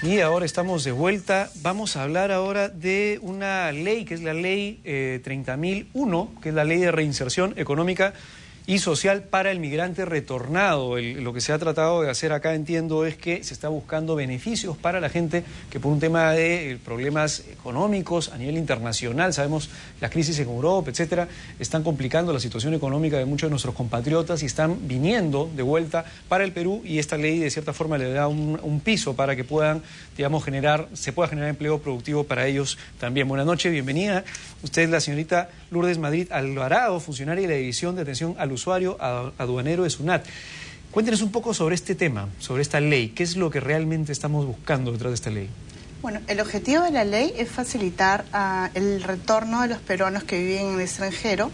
Y ahora estamos de vuelta. Vamos a hablar ahora de una ley, que es la ley 30.001, que es la ley de reinserción económica y social para el migrante retornado. Lo que se ha tratado de hacer acá, entiendo, es que se está buscando beneficios para la gente que por un tema de problemas económicos a nivel internacional, sabemos las crisis en Europa, etcétera, están complicando la situación económica de muchos de nuestros compatriotas y están viniendo de vuelta para el Perú, y esta ley de cierta forma le da un piso para que puedan, digamos, se pueda generar empleo productivo para ellos también. Buenas noches, bienvenida. Usted es la señorita Lourdes Madrid Alvarado, funcionaria de la División de Atención al Usuario Aduanero de SUNAT. Cuéntenos un poco sobre este tema, sobre esta ley. ¿Qué es lo que realmente estamos buscando detrás de esta ley? Bueno, el objetivo de la ley es facilitar el retorno de los peruanos que viven en el extranjero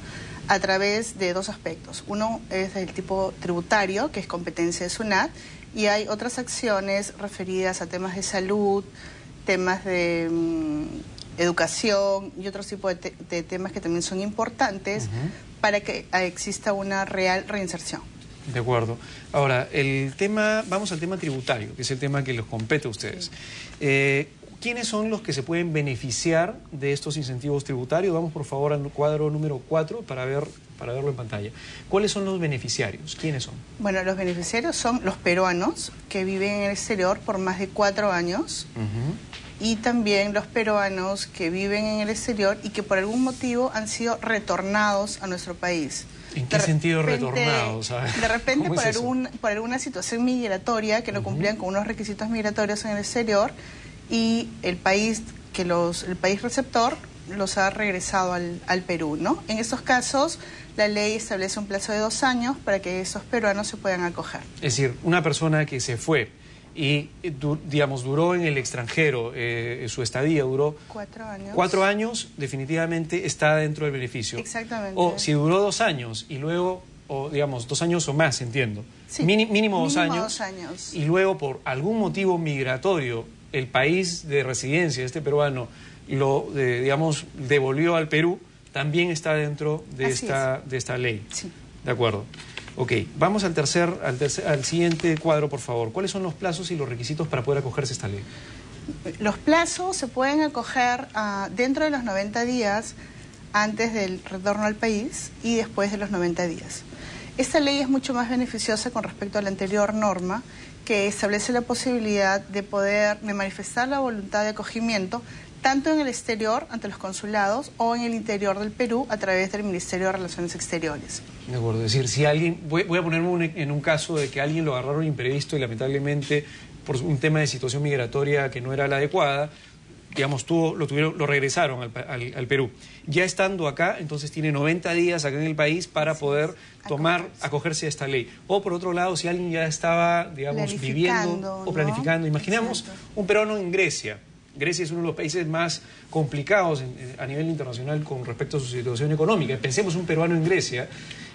a través de dos aspectos. Uno es del tipo tributario, que es competencia de SUNAT, y hay otras acciones referidas a temas de salud, temas de educación y otros tipos de temas que también son importantes para que exista una real reinserción. De acuerdo. Ahora, vamos al tema tributario, que es el tema que les compete a ustedes. ¿Quiénes son los que se pueden beneficiar de estos incentivos tributarios? Vamos por favor al cuadro número 4 para verlo en pantalla. ¿Cuáles son los beneficiarios? ¿Quiénes son? Bueno, los beneficiarios son los peruanos que viven en el exterior por más de 4 años. Y también los peruanos que viven en el exterior y que por algún motivo han sido retornados a nuestro país. ¿En qué sentido retornados? De repente por alguna situación migratoria que no cumplían con unos requisitos migratorios en el exterior, y el país receptor los ha regresado al Perú, ¿no? En estos casos, la ley establece un plazo de 2 años para que esos peruanos se puedan acoger. Es decir, una persona que se fue y, digamos, duró en el extranjero, su estadía duró 4 años. 4 años, definitivamente está dentro del beneficio. Exactamente. O si duró 2 años y luego, digamos, 2 años o más, entiendo. Sí, mínimo 2 años. 2 años. Y luego, por algún motivo migratorio, el país de residencia de este peruano digamos, devolvió al Perú, también está dentro de esta ley. Sí. De acuerdo. Ok, vamos al siguiente cuadro, por favor. ¿Cuáles son los plazos y los requisitos para poder acogerse a esta ley? Los plazos se pueden acoger dentro de los 90 días antes del retorno al país y después de los 90 días. Esta ley es mucho más beneficiosa con respecto a la anterior norma, que establece la posibilidad de manifestar la voluntad de acogimiento tanto en el exterior, ante los consulados, o en el interior del Perú, a través del Ministerio de Relaciones Exteriores. De acuerdo, es decir, si alguien, voy a ponerme en un caso de que alguien lo agarraron imprevisto y lamentablemente por un tema de situación migratoria que no era la adecuada, digamos, lo regresaron al Perú. Ya estando acá, entonces tiene 90 días acá en el país para poder acogerse a esta ley. O por otro lado, si alguien ya estaba, digamos, viviendo o planificando, imaginamos un peruano en Grecia. Grecia es uno de los países más complicados a nivel internacional con respecto a su situación económica. Pensemos un peruano en Grecia,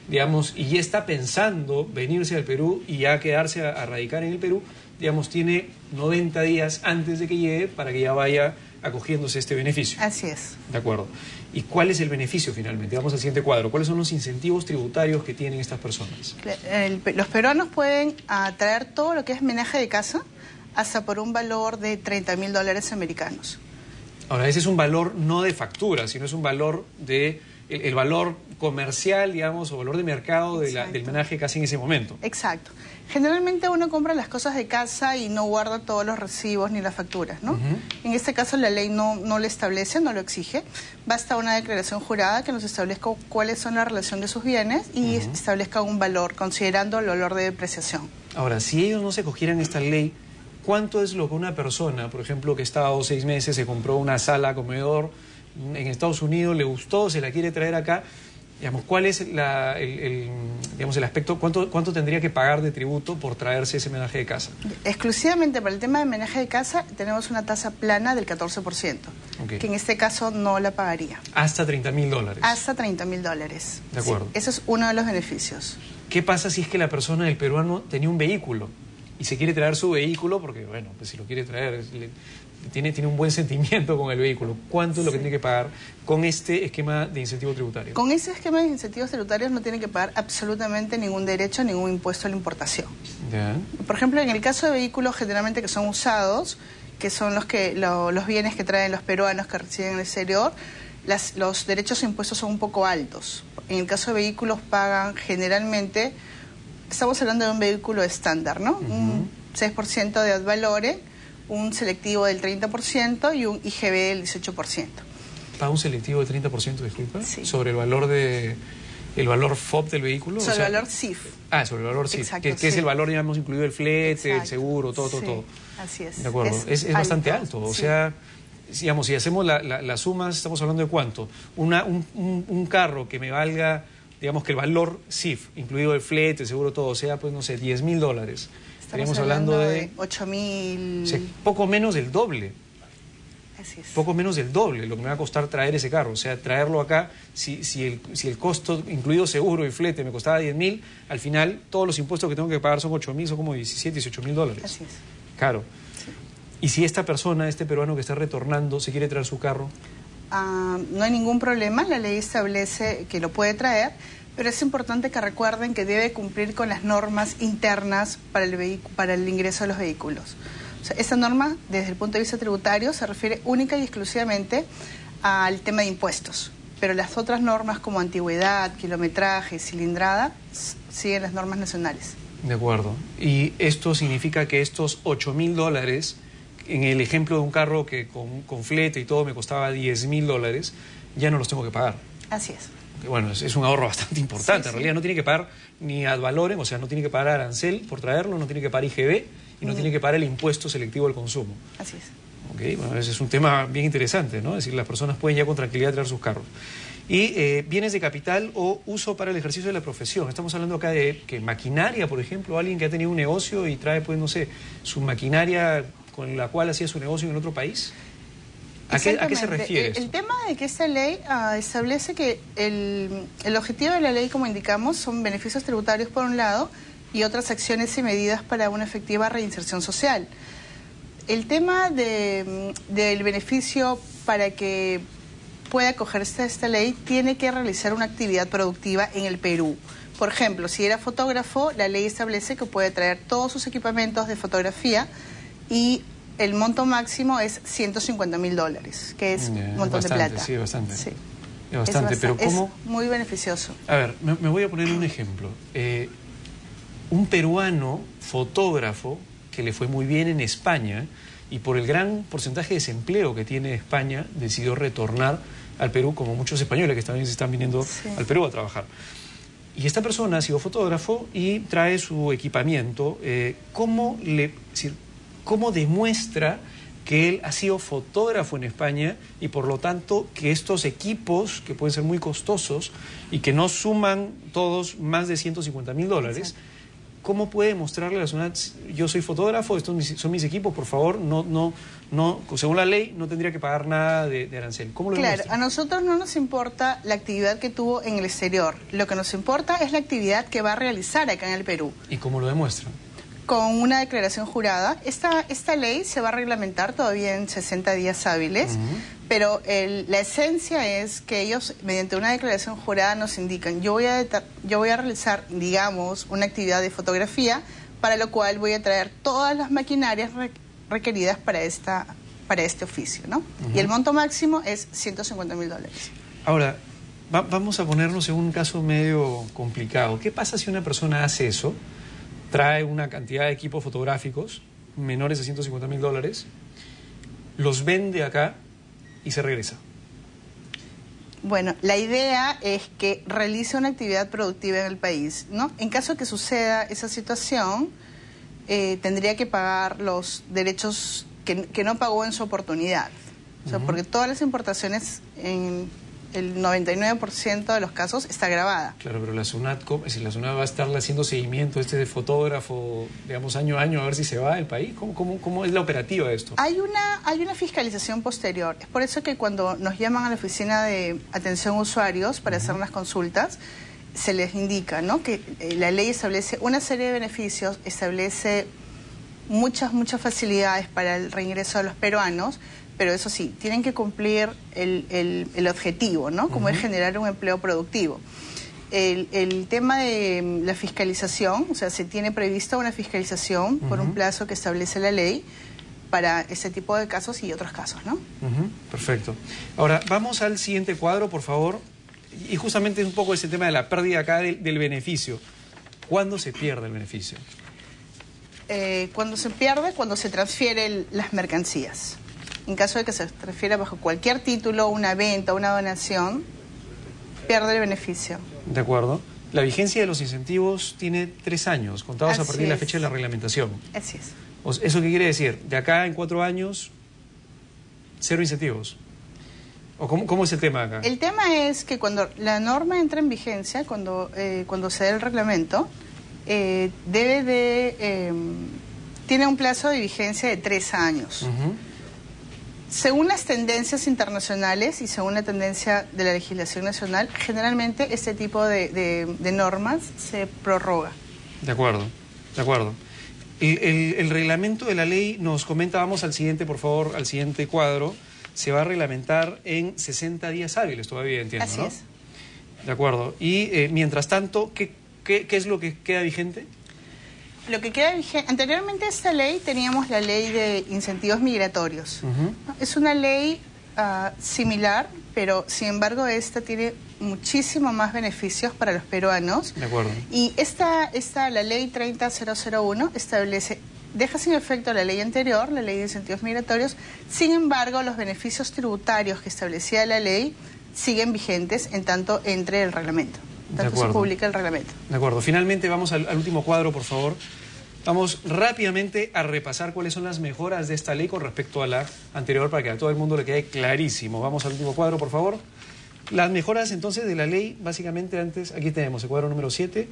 digamos, y ya está pensando venirse al Perú y ya quedarse a radicar en el Perú, digamos, tiene 90 días antes de que llegue para que ya vaya acogiéndose este beneficio. Así es. De acuerdo. ¿Y cuál es el beneficio finalmente? Vamos al siguiente cuadro. ¿Cuáles son los incentivos tributarios que tienen estas personas? Los peruanos pueden traer todo lo que es menaje de casa hasta por un valor de $30.000 americanos. Ahora, ese es un valor no de factura, sino es un valor el valor comercial, digamos, o valor de mercado del menaje casi en ese momento. Exacto. Generalmente uno compra las cosas de casa y no guarda todos los recibos ni las facturas, ¿no? En este caso la ley no lo establece, no lo exige. Basta una declaración jurada que nos establezca cuáles son la relación de sus bienes y establezca un valor, considerando el valor de depreciación. Ahora, si ellos no se cogieran esta ley, ¿cuánto es lo que una persona, por ejemplo, que estaba 6 meses, se compró una sala, comedor en Estados Unidos, le gustó, se la quiere traer acá? Digamos, ¿cuál es el aspecto? ¿Cuánto tendría que pagar de tributo por traerse ese menaje de casa? Exclusivamente para el tema de menaje de casa tenemos una tasa plana del 14%, que en este caso no la pagaría. ¿Hasta $30.000? Hasta $30.000. De acuerdo. Sí, ese es uno de los beneficios. ¿Qué pasa si es que la persona, el peruano, tenía un vehículo y se quiere traer su vehículo? Porque, bueno, pues si lo quiere traer, tiene un buen sentimiento con el vehículo. ¿Cuánto es lo que tiene que pagar con este esquema de incentivo tributario? Con ese esquema de incentivos tributarios no tiene que pagar absolutamente ningún derecho, ningún impuesto a la importación. ¿Ya? Por ejemplo, en el caso de vehículos generalmente que son usados, que son los bienes que traen los peruanos que residen en el exterior, los derechos e impuestos son un poco altos. En el caso de vehículos pagan generalmente, estamos hablando de un vehículo estándar, ¿no? Un 6% de ad valorem, un selectivo del 30% y un IGB del 18%. ¿Paga un selectivo del 30%, disculpa? Sí. ¿Sobre el valor FOB del vehículo? Sobre el valor CIF. Ah, sobre el valor CIF, exacto, que es el valor, digamos, incluido el flete, el seguro, todo. Así es. De acuerdo, es bastante alto, o sea, digamos, si hacemos las sumas, estamos hablando de cuánto. Un carro que me valga, digamos que el valor CIF, incluido el flete, el seguro, todo, sea, pues, no sé, $10.000. Estaríamos hablando de 8.000... Sí, poco menos del doble. Así es. Poco menos del doble lo que me va a costar traer ese carro. O sea, traerlo acá, si el costo, incluido seguro y flete, me costaba $10.000, al final todos los impuestos que tengo que pagar son 8.000, son como 17, $18.000. Así es. Claro. Sí. Y si esta persona, este peruano que está retornando, se quiere traer su carro... no hay ningún problema, la ley establece que lo puede traer, pero es importante que recuerden que debe cumplir con las normas internas para el ingreso de los vehículos. O sea, esta norma, desde el punto de vista tributario, se refiere única y exclusivamente al tema de impuestos, pero las otras normas como antigüedad, kilometraje, cilindrada, siguen las normas nacionales. De acuerdo. Y esto significa que estos $8.000, en el ejemplo de un carro que con flete y todo me costaba $10.000, ya no los tengo que pagar. Así es. Bueno, es un ahorro bastante importante. Sí, en realidad no tiene que pagar ni ad valorem, o sea, no tiene que pagar arancel por traerlo, no tiene que pagar IGB y no tiene que pagar el impuesto selectivo al consumo. Así es. Okay, bueno, ese es un tema bien interesante, ¿no? Es decir, las personas pueden ya con tranquilidad traer sus carros. Y bienes de capital o uso para el ejercicio de la profesión. Estamos hablando acá de que maquinaria, por ejemplo, alguien que ha tenido un negocio y trae, pues, no sé, su maquinaria con la cual hacía su negocio en otro país. ¿A qué se refiere esto? El tema de que esta ley establece que el objetivo de la ley, como indicamos, son beneficios tributarios por un lado y otras acciones y medidas para una efectiva reinserción social. El tema del beneficio para que pueda acogerse a esta ley tiene que realizar una actividad productiva en el Perú. Por ejemplo, si era fotógrafo, la ley establece que puede traer todos sus equipamientos de fotografía y el monto máximo es $150.000, que es un montón de plata. Sí, bastante. Sí. Es bastante, pero ¿cómo? Es muy beneficioso. A ver, me voy a poner un ejemplo. Un peruano fotógrafo que le fue muy bien en España y por el gran porcentaje de desempleo que tiene España decidió retornar al Perú, como muchos españoles que también se están viniendo al Perú a trabajar. Y esta persona ha sido fotógrafo y trae su equipamiento. ¿Cómo demuestra que él ha sido fotógrafo en España y por lo tanto que estos equipos, que pueden ser muy costosos y que no suman todos más de $150.000, cómo puede mostrarle a la sociedad, yo soy fotógrafo, estos son mis equipos, por favor, no, según la ley no tendría que pagar nada de arancel? ¿Cómo lo demuestra? Claro, a nosotros no nos importa la actividad que tuvo en el exterior, lo que nos importa es la actividad que va a realizar acá en el Perú. ¿Y cómo lo demuestra? Con una declaración jurada. Esta ley se va a reglamentar todavía en 60 días hábiles, pero la esencia es que ellos, mediante una declaración jurada, nos indican, yo voy a realizar, digamos, una actividad de fotografía, para lo cual voy a traer todas las maquinarias requeridas para este oficio, ¿no? Y el monto máximo es $150.000. Ahora, vamos a ponernos en un caso medio complicado. ¿Qué pasa si una persona hace eso? Trae una cantidad de equipos fotográficos menores a $150.000, los vende acá y se regresa. Bueno, la idea es que realice una actividad productiva en el país, ¿no? En caso de que suceda esa situación, tendría que pagar los derechos que no pagó en su oportunidad. O sea, porque todas las importaciones en el 99% de los casos está grabada. Claro, pero la SUNAT va a estarle haciendo seguimiento de fotógrafo, digamos, año a año, a ver si se va del país. ¿Cómo es la operativa de esto? Hay una fiscalización posterior. Es por eso que cuando nos llaman a la oficina de atención a usuarios para hacer unas consultas, se les indica, ¿no?, que la ley establece una serie de beneficios, establece muchas facilidades para el reingreso de los peruanos, pero eso sí, tienen que cumplir el objetivo, ¿no?, como es generar un empleo productivo. El tema de la fiscalización, o sea, se tiene prevista una fiscalización por un plazo que establece la ley, para ese tipo de casos y otros casos, ¿no? Perfecto. Ahora, vamos al siguiente cuadro, por favor. Y justamente es un poco ese tema de la pérdida acá del beneficio. ¿Cuándo se pierde el beneficio? Cuando se pierde, cuando se transfieren las mercancías. En caso de que se transfiera bajo cualquier título, una venta, una donación, pierde el beneficio. De acuerdo. La vigencia de los incentivos tiene 3 años, contados a partir de la fecha de la reglamentación. Así es. ¿Eso qué quiere decir? De acá en 4 años, 0 incentivos. ¿O cómo es el tema acá? El tema es que cuando la norma entra en vigencia, cuando se dé el reglamento, tiene un plazo de vigencia de 3 años. Según las tendencias internacionales y según la tendencia de la legislación nacional, generalmente este tipo de normas se prorroga. De acuerdo, de acuerdo. El reglamento de la ley nos comenta, vamos al siguiente, por favor, al siguiente cuadro, se va a reglamentar en 60 días hábiles todavía, entiendo, Así ¿no? es. De acuerdo. Y mientras tanto, ¿qué es lo que queda vigente? Lo que queda vigente, anteriormente a esta ley teníamos la ley de incentivos migratorios. Es una ley similar, pero sin embargo esta tiene muchísimo más beneficios para los peruanos. De acuerdo. Y la ley 30001 deja sin efecto la ley anterior, la ley de incentivos migratorios. Sin embargo, los beneficios tributarios que establecía la ley siguen vigentes en tanto entre el reglamento. Tanto se publica el reglamento. De acuerdo. Finalmente vamos al último cuadro, por favor. Vamos rápidamente a repasar cuáles son las mejoras de esta ley con respecto a la anterior para que a todo el mundo le quede clarísimo. Vamos al último cuadro, por favor. Las mejoras entonces de la ley, básicamente antes, aquí tenemos el cuadro número 7.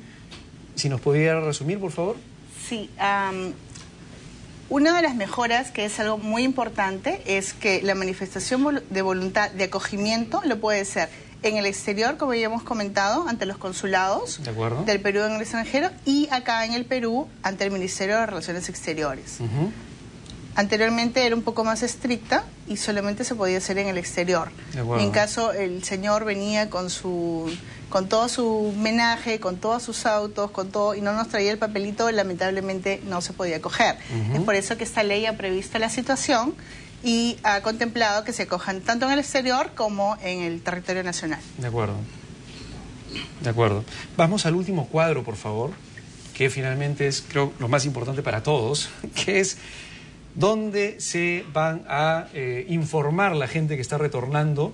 Si nos pudiera resumir, por favor. Sí, una de las mejoras, que es algo muy importante, es que la manifestación de voluntad de acogimiento lo puede ser en el exterior, como ya hemos comentado, ante los consulados del Perú en el extranjero, y acá en el Perú ante el Ministerio de Relaciones Exteriores. Anteriormente era un poco más estricta y solamente se podía hacer en el exterior. En caso el señor venía con todo su menaje, con todos sus autos, con todo, y no nos traía el papelito, lamentablemente no se podía acoger. Es por eso que esta ley ha previsto la situación y ha contemplado que se acojan tanto en el exterior como en el territorio nacional. De acuerdo. De acuerdo. Vamos al último cuadro, por favor, que finalmente es, creo, lo más importante para todos, que es dónde se van a informar la gente que está retornando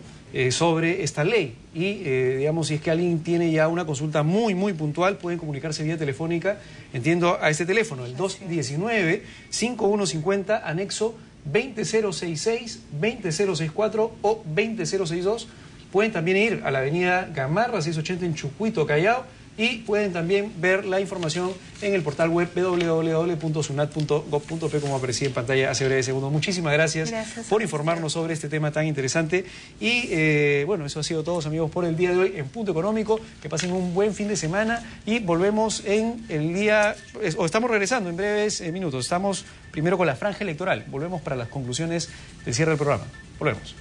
sobre esta ley. Y, digamos, si es que alguien tiene ya una consulta muy, muy puntual, pueden comunicarse vía telefónica, entiendo, a este teléfono, el 219-5150, anexo 20066, 20064 o 20062. Pueden también ir a la avenida Gamarra 680 en Chucuito, Callao, y pueden también ver la información en el portal web www.sunat.gov.p, como aparecía en pantalla hace breves segundos. Muchísimas gracias por informarnos sobre este tema tan interesante. Y bueno, eso ha sido todo, amigos, por el día de hoy en Punto Económico. Que pasen un buen fin de semana y volvemos en el día, o estamos regresando en breves minutos. Estamos primero con la franja electoral. Volvemos para las conclusiones del cierre del programa. Volvemos.